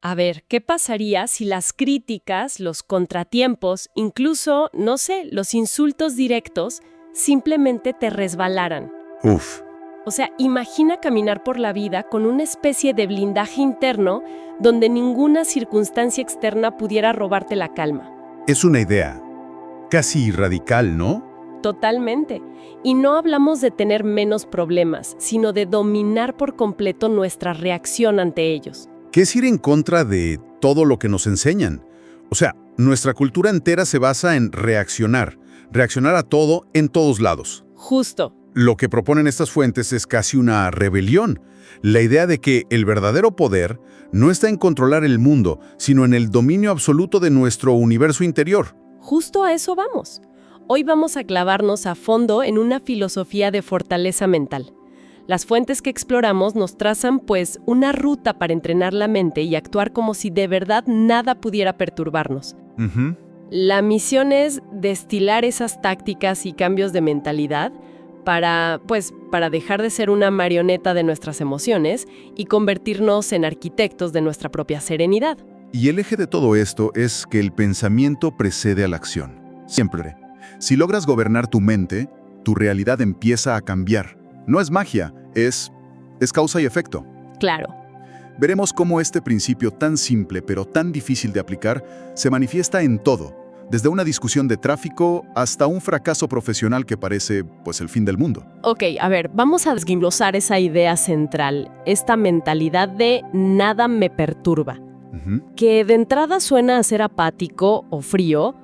A ver, ¿qué pasaría si las críticas, los contratiempos, incluso, no sé, los insultos directos, simplemente te resbalaran? Uf, O sea, imagina caminar por la vida con una especie de blindaje interno donde ninguna circunstancia externa pudiera robarte la calma. es una idea casi radical, ¿no? Totalmente. Y no hablamos de tener menos problemas, sino de dominar por completo nuestra reacción ante ellos. Que es ir en contra de todo lo que nos enseñan. O sea, nuestra cultura entera se basa en reaccionar a todo en todos lados. Justo. Lo que proponen estas fuentes es casi una rebelión. La idea de que el verdadero poder no está en controlar el mundo, sino en el dominio absoluto de nuestro universo interior. Justo a eso vamos. Hoy vamos a clavarnos a fondo en una filosofía de fortaleza mental. Las fuentes que exploramos nos trazan, pues, una ruta para entrenar la mente y actuar como si de verdad nada pudiera perturbarnos. La misión es destilar esas tácticas y cambios de mentalidad para dejar de ser una marioneta de nuestras emociones y convertirnos en arquitectos de nuestra propia serenidad. Y el eje de todo esto es que el pensamiento precede a la acción. Siempre. Si logras gobernar tu mente, tu realidad empieza a cambiar. No es magia, es causa y efecto. Claro. Veremos cómo este principio tan simple pero tan difícil de aplicar se manifiesta en todo, desde una discusión de tráfico hasta un fracaso profesional que parece, pues, el fin del mundo. Ok, a ver, vamos a desglosar esa idea central, esta mentalidad de nada me perturba, que de entrada suena a ser apático o frío,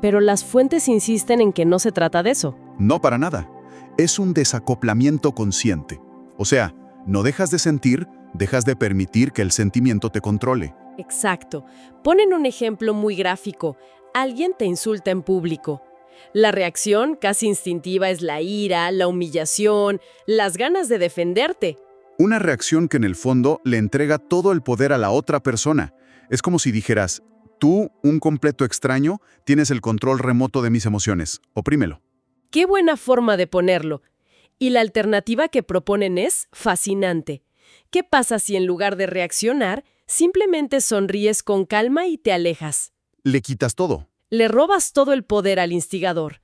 pero las fuentes insisten en que no se trata de eso. No para nada. Es un desacoplamiento consciente. O sea, no dejas de sentir, dejas de permitir que el sentimiento te controle. Exacto. Ponen un ejemplo muy gráfico. Alguien te insulta en público. La reacción casi instintiva es la ira, la humillación, las ganas de defenderte. Una reacción que en el fondo le entrega todo el poder a la otra persona. Es como si dijeras, tú, un completo extraño, tienes el control remoto de mis emociones. Oprímelo. Qué buena forma de ponerlo. Y la alternativa que proponen es fascinante. ¿Qué pasa si en lugar de reaccionar, simplemente sonríes con calma y te alejas? Le quitas todo. Le robas todo el poder al instigador.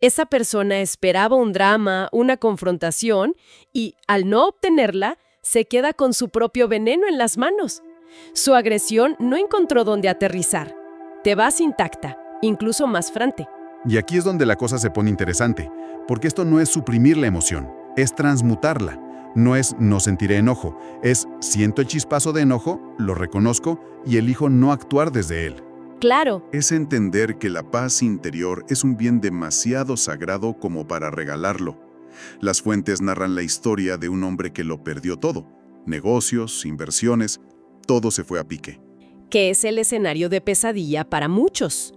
Esa persona esperaba un drama, una confrontación, y, al no obtenerla, se queda con su propio veneno en las manos. Su agresión no encontró dónde aterrizar. Te vas intacta, incluso más frante. Y aquí es donde la cosa se pone interesante, porque esto no es suprimir la emoción, es transmutarla. No es no sentiré enojo, es siento el chispazo de enojo, lo reconozco y elijo no actuar desde él. Claro. Es entender que la paz interior es un bien demasiado sagrado como para regalarlo. Las fuentes narran la historia de un hombre que lo perdió todo. Negocios, inversiones, todo se fue a pique. Que es el escenario de pesadilla para muchos.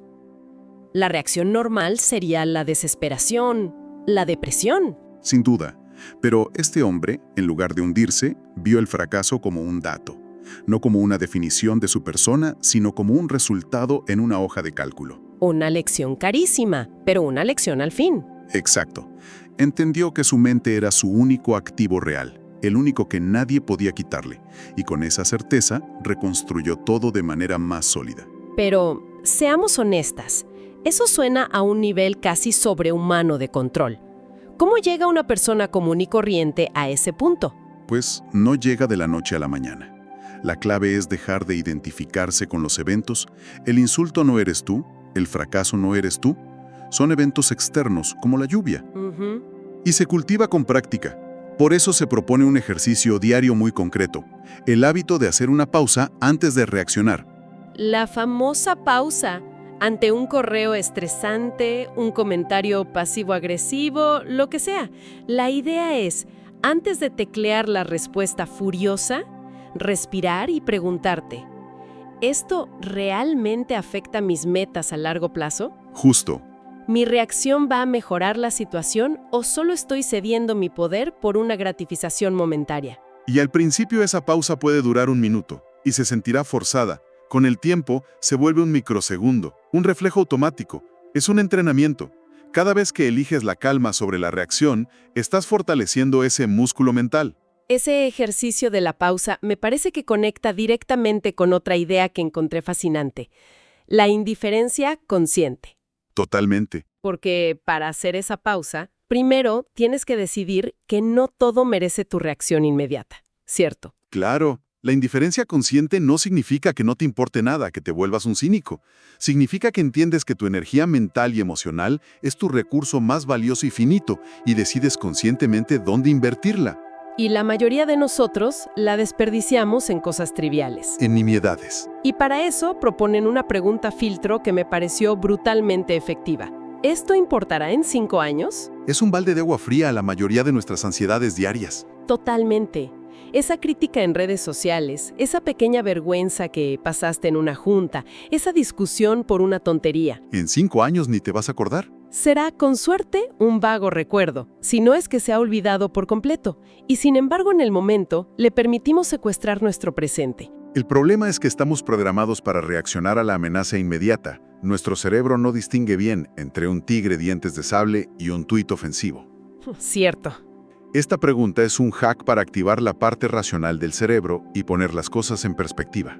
La reacción normal sería la desesperación, la depresión. Sin duda. Pero este hombre, en lugar de hundirse, vio el fracaso como un dato. No como una definición de su persona, sino como un resultado en una hoja de cálculo. Una lección carísima, pero una lección al fin. Exacto. Entendió que su mente era su único activo real, el único que nadie podía quitarle, y con esa certeza reconstruyó todo de manera más sólida. Pero, seamos honestas, eso suena a un nivel casi sobrehumano de control. ¿Cómo llega una persona común y corriente a ese punto? Pues no llega de la noche a la mañana. La clave es dejar de identificarse con los eventos. El insulto no eres tú, el fracaso no eres tú. Son eventos externos, como la lluvia. Y se cultiva con práctica. Por eso se propone un ejercicio diario muy concreto, el hábito de hacer una pausa antes de reaccionar. La famosa pausa ante un correo estresante, un comentario pasivo-agresivo, lo que sea. La idea es, antes de teclear la respuesta furiosa, respirar y preguntarte, ¿esto realmente afecta mis metas a largo plazo? Justo. ¿Mi reacción va a mejorar la situación o solo estoy cediendo mi poder por una gratificación momentaria? Y al principio esa pausa puede durar un minuto y se sentirá forzada. Con el tiempo se vuelve un microsegundo, un reflejo automático. Es un entrenamiento. Cada vez que eliges la calma sobre la reacción, estás fortaleciendo ese músculo mental. Ese ejercicio de la pausa me parece que conecta directamente con otra idea que encontré fascinante, la indiferencia consciente. Totalmente. Porque para hacer esa pausa, primero tienes que decidir que no todo merece tu reacción inmediata, ¿cierto? Claro, la indiferencia consciente no significa que no te importe nada, que te vuelvas un cínico. Significa que entiendes que tu energía mental y emocional es tu recurso más valioso y finito y decides conscientemente dónde invertirla. Y la mayoría de nosotros la desperdiciamos en cosas triviales. En nimiedades. Y para eso proponen una pregunta filtro que me pareció brutalmente efectiva. ¿Esto importará en 5 años? Es un balde de agua fría a la mayoría de nuestras ansiedades diarias. Totalmente. Esa crítica en redes sociales, esa pequeña vergüenza que pasaste en una junta, esa discusión por una tontería. En 5 años ni te vas a acordar. Será, con suerte, un vago recuerdo, si no es que se ha olvidado por completo, y sin embargo en el momento le permitimos secuestrar nuestro presente. El problema es que estamos programados para reaccionar a la amenaza inmediata. Nuestro cerebro no distingue bien entre un tigre dientes de sable y un tuit ofensivo. Cierto. Esta pregunta es un hack para activar la parte racional del cerebro y poner las cosas en perspectiva.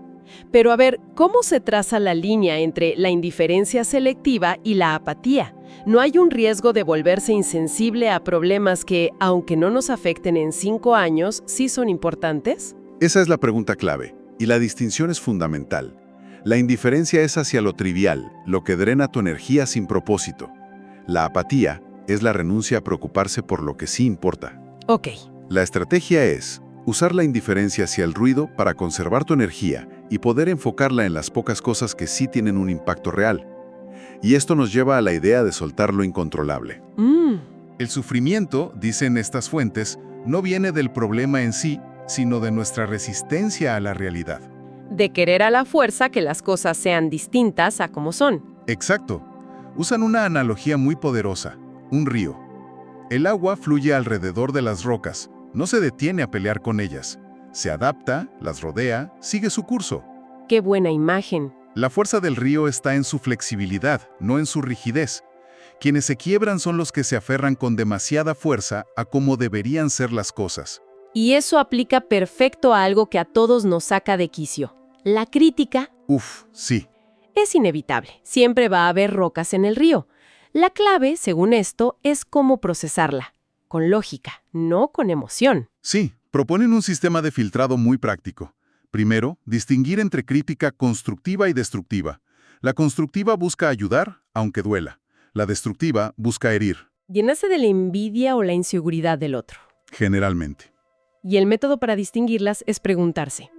Pero a ver, ¿cómo se traza la línea entre la indiferencia selectiva y la apatía? ¿No hay un riesgo de volverse insensible a problemas que, aunque no nos afecten en 5 años, sí son importantes? Esa es la pregunta clave, y la distinción es fundamental. La indiferencia es hacia lo trivial, lo que drena tu energía sin propósito. La apatía es la renuncia a preocuparse por lo que sí importa. Ok. La estrategia es usar la indiferencia hacia el ruido para conservar tu energía y poder enfocarla en las pocas cosas que sí tienen un impacto real. Y esto nos lleva a la idea de soltar lo incontrolable. El sufrimiento, dicen estas fuentes, no viene del problema en sí, sino de nuestra resistencia a la realidad. De querer a la fuerza que las cosas sean distintas a como son. Exacto. Usan una analogía muy poderosa, un río. El agua fluye alrededor de las rocas, no se detiene a pelear con ellas. Se adapta, las rodea, sigue su curso. ¡Qué buena imagen! La fuerza del río está en su flexibilidad, no en su rigidez. Quienes se quiebran son los que se aferran con demasiada fuerza a cómo deberían ser las cosas. Y eso aplica perfecto a algo que a todos nos saca de quicio. La crítica Sí. es inevitable. Siempre va a haber rocas en el río. La clave, según esto, es cómo procesarla. Con lógica, no con emoción. Sí, proponen un sistema de filtrado muy práctico. Primero, distinguir entre crítica constructiva y destructiva. La constructiva busca ayudar, aunque duela. La destructiva busca herir, Llenarse de la envidia o la inseguridad del otro. generalmente. Y el método para distinguirlas es preguntarse: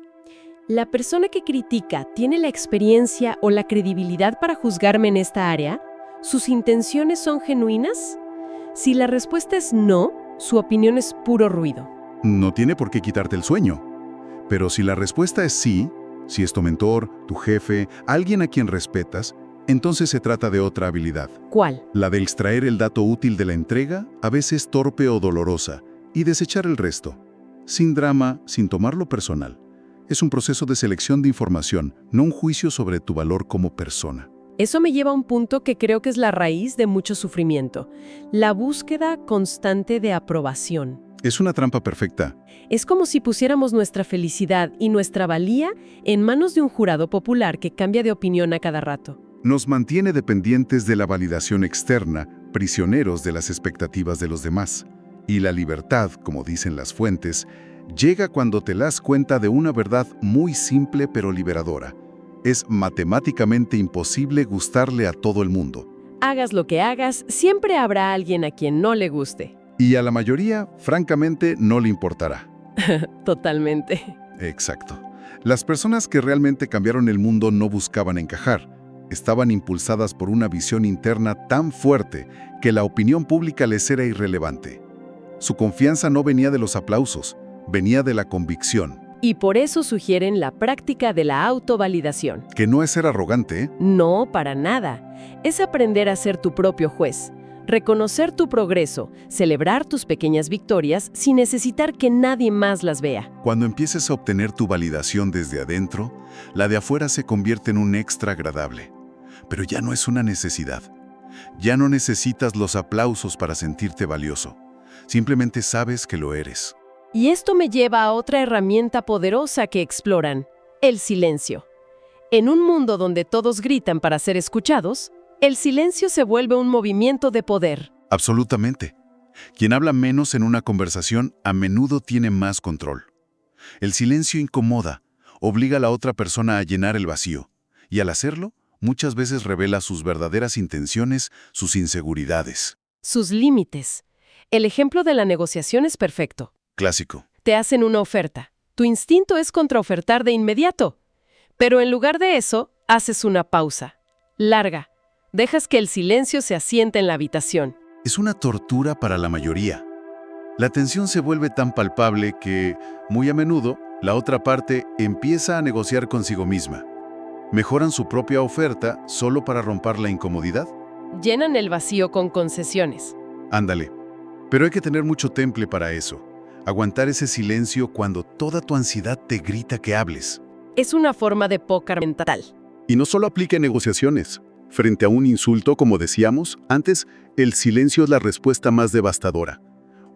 ¿la persona que critica tiene la experiencia o la credibilidad para juzgarme en esta área? ¿Sus intenciones son genuinas? Si la respuesta es no, su opinión es puro ruido. No tiene por qué quitarte el sueño. Pero si la respuesta es sí, si es tu mentor, tu jefe, alguien a quien respetas, entonces se trata de otra habilidad. ¿Cuál? La de extraer el dato útil de la entrega, a veces torpe o dolorosa, y desechar el resto. Sin drama, sin tomarlo personal. Es un proceso de selección de información, no un juicio sobre tu valor como persona. Eso me lleva a un punto que creo que es la raíz de mucho sufrimiento: la búsqueda constante de aprobación. Es una trampa perfecta. Es como si pusiéramos nuestra felicidad y nuestra valía en manos de un jurado popular que cambia de opinión a cada rato. Nos mantiene dependientes de la validación externa, prisioneros de las expectativas de los demás. Y la libertad, como dicen las fuentes, llega cuando te das cuenta de una verdad muy simple pero liberadora. Es matemáticamente imposible gustarle a todo el mundo. Hagas lo que hagas, siempre habrá alguien a quien no le guste. Y a la mayoría, francamente, no le importará. Totalmente. Exacto. Las personas que realmente cambiaron el mundo no buscaban encajar. Estaban impulsadas por una visión interna tan fuerte que la opinión pública les era irrelevante. Su confianza no venía de los aplausos, venía de la convicción. Y por eso sugieren la práctica de la autovalidación. Que no es ser arrogante, ¿eh? No, para nada. Es aprender a ser tu propio juez. Reconocer tu progreso, celebrar tus pequeñas victorias sin necesitar que nadie más las vea. Cuando empieces a obtener tu validación desde adentro, la de afuera se convierte en un extra agradable. Pero ya no es una necesidad. Ya no necesitas los aplausos para sentirte valioso. Simplemente sabes que lo eres. Y esto me lleva a otra herramienta poderosa que exploran, el silencio. En un mundo donde todos gritan para ser escuchados, el silencio se vuelve un movimiento de poder. Absolutamente. Quien habla menos en una conversación a menudo tiene más control. El silencio incomoda, obliga a la otra persona a llenar el vacío, y al hacerlo, muchas veces revela sus verdaderas intenciones, sus inseguridades. Sus límites. El ejemplo de la negociación es perfecto. Clásico. Te hacen una oferta. Tu instinto es contraofertar de inmediato. Pero en lugar de eso, haces una pausa. Larga. Dejas que el silencio se asiente en la habitación. Es una tortura para la mayoría. La tensión se vuelve tan palpable que, muy a menudo, la otra parte empieza a negociar consigo misma. Mejoran su propia oferta solo para romper la incomodidad. Llenan el vacío con concesiones. Ándale. Pero hay que tener mucho temple para eso. Aguantar ese silencio cuando toda tu ansiedad te grita que hables. Es una forma de póker mental. Y no solo aplica en negociaciones. Frente a un insulto, como decíamos, antes, el silencio es la respuesta más devastadora.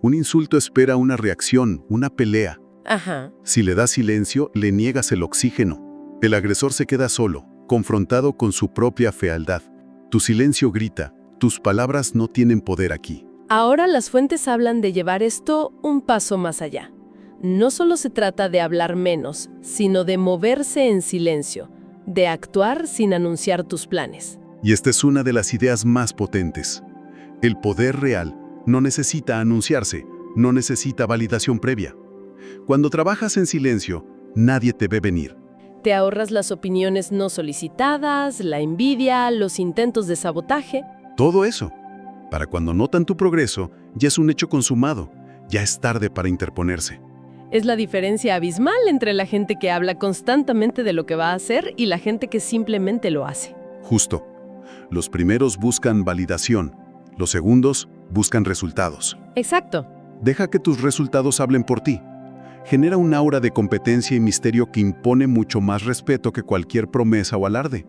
Un insulto espera una reacción, una pelea. Ajá. Si le das silencio, le niegas el oxígeno. El agresor se queda solo, confrontado con su propia fealdad. Tu silencio grita, tus palabras no tienen poder aquí. Ahora las fuentes hablan de llevar esto un paso más allá. No solo se trata de hablar menos, sino de moverse en silencio, de actuar sin anunciar tus planes. Y esta es una de las ideas más potentes. El poder real no necesita anunciarse, no necesita validación previa. Cuando trabajas en silencio, nadie te ve venir. Te ahorras las opiniones no solicitadas, la envidia, los intentos de sabotaje. Todo eso. Para cuando notan tu progreso, ya es un hecho consumado, ya es tarde para interponerse. Es la diferencia abismal entre la gente que habla constantemente de lo que va a hacer y la gente que simplemente lo hace. Justo. Los primeros buscan validación, los segundos buscan resultados. Exacto. Deja que tus resultados hablen por ti. Genera un aura de competencia y misterio que impone mucho más respeto que cualquier promesa o alarde.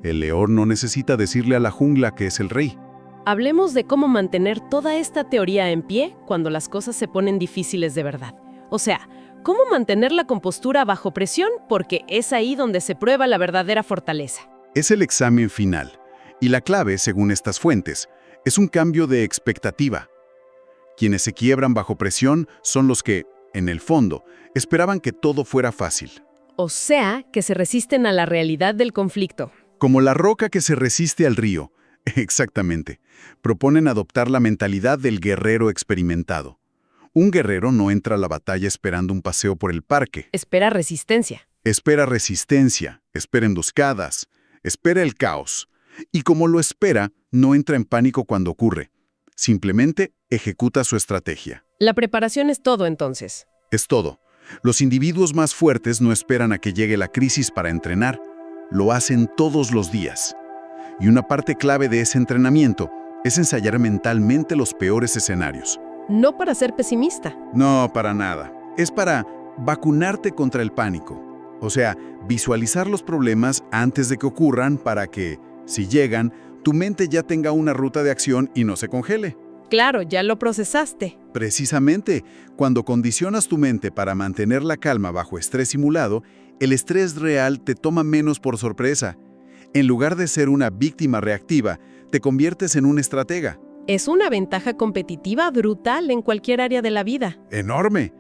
El león no necesita decirle a la jungla que es el rey. Hablemos de cómo mantener toda esta teoría en pie cuando las cosas se ponen difíciles de verdad. O sea, cómo mantener la compostura bajo presión, porque es ahí donde se prueba la verdadera fortaleza. Es el examen final. Y la clave, según estas fuentes, es un cambio de expectativa. Quienes se quiebran bajo presión son los que, en el fondo, esperaban que todo fuera fácil. O sea, que se resisten a la realidad del conflicto. Como la roca que se resiste al río. Exactamente. Proponen adoptar la mentalidad del guerrero experimentado. Un guerrero no entra a la batalla esperando un paseo por el parque. Espera resistencia. Espera resistencia, espera emboscadas, espera el caos. Y como lo espera, no entra en pánico cuando ocurre. Simplemente ejecuta su estrategia. La preparación es todo, entonces. Es todo. Los individuos más fuertes no esperan a que llegue la crisis para entrenar. Lo hacen todos los días. Y una parte clave de ese entrenamiento es ensayar mentalmente los peores escenarios. No para ser pesimista. No, para nada. Es para vacunarte contra el pánico. O sea, visualizar los problemas antes de que ocurran para que, si llegan, tu mente ya tenga una ruta de acción y no se congele. Claro, ya lo procesaste. Precisamente, cuando condicionas tu mente para mantener la calma bajo estrés simulado, el estrés real te toma menos por sorpresa. En lugar de ser una víctima reactiva, te conviertes en un estratega. Es una ventaja competitiva brutal en cualquier área de la vida. ¡Enorme!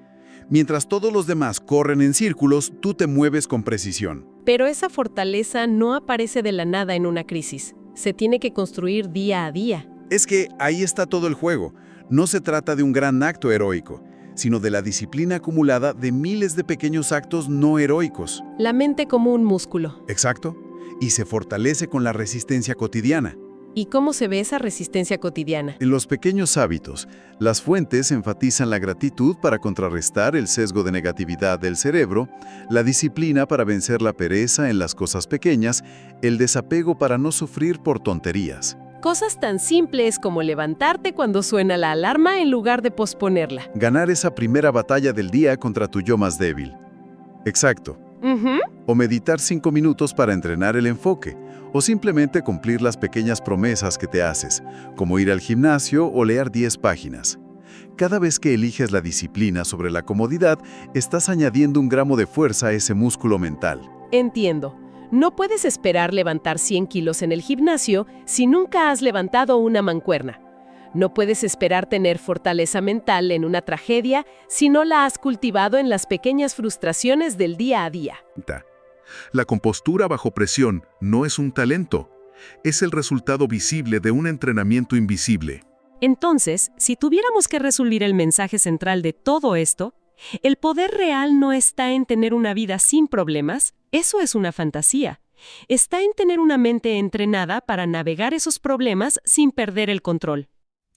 Mientras todos los demás corren en círculos, tú te mueves con precisión. Pero esa fortaleza no aparece de la nada en una crisis. Se tiene que construir día a día. Es que ahí está todo el juego. No se trata de un gran acto heroico, sino de la disciplina acumulada de miles de pequeños actos no heroicos. La mente como un músculo. Exacto. Y se fortalece con la resistencia cotidiana. ¿Y cómo se ve esa resistencia cotidiana? En los pequeños hábitos, las fuentes enfatizan la gratitud para contrarrestar el sesgo de negatividad del cerebro, la disciplina para vencer la pereza en las cosas pequeñas, el desapego para no sufrir por tonterías. Cosas tan simples como levantarte cuando suena la alarma en lugar de posponerla. Ganar esa primera batalla del día contra tu yo más débil. Exacto. O meditar 5 minutos para entrenar el enfoque, o simplemente cumplir las pequeñas promesas que te haces, como ir al gimnasio o leer 10 páginas. Cada vez que eliges la disciplina sobre la comodidad, estás añadiendo un gramo de fuerza a ese músculo mental. Entiendo. No puedes esperar levantar 100 kilos en el gimnasio si nunca has levantado una mancuerna. No puedes esperar tener fortaleza mental en una tragedia si no la has cultivado en las pequeñas frustraciones del día a día. La compostura bajo presión no es un talento, es el resultado visible de un entrenamiento invisible. Entonces, si tuviéramos que resumir el mensaje central de todo esto, el poder real no está en tener una vida sin problemas, eso es una fantasía. Está en tener una mente entrenada para navegar esos problemas sin perder el control.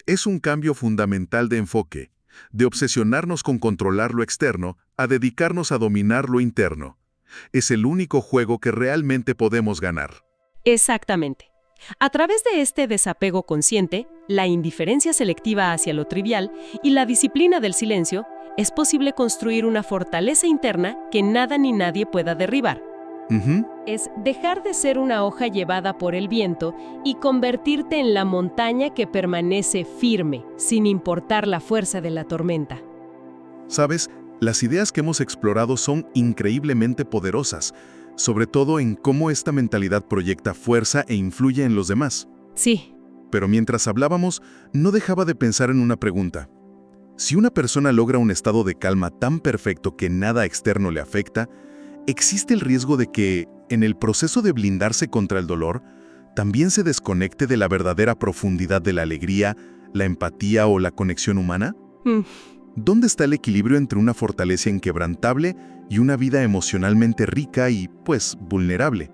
Es un cambio fundamental de enfoque, de obsesionarnos con controlar lo externo a dedicarnos a dominar lo interno. Es el único juego que realmente podemos ganar. Exactamente. A través de este desapego consciente, la indiferencia selectiva hacia lo trivial y la disciplina del silencio, es posible construir una fortaleza interna que nada ni nadie pueda derribar. Es dejar de ser una hoja llevada por el viento y convertirte en la montaña que permanece firme, sin importar la fuerza de la tormenta. ¿Sabes? Las ideas que hemos explorado son increíblemente poderosas, sobre todo en cómo esta mentalidad proyecta fuerza e influye en los demás. Sí. Pero mientras hablábamos, no dejaba de pensar en una pregunta. Si una persona logra un estado de calma tan perfecto que nada externo le afecta, ¿existe el riesgo de que, en el proceso de blindarse contra el dolor, también se desconecte de la verdadera profundidad de la alegría, la empatía o la conexión humana? ¿Dónde está el equilibrio entre una fortaleza inquebrantable y una vida emocionalmente rica y, pues, vulnerable?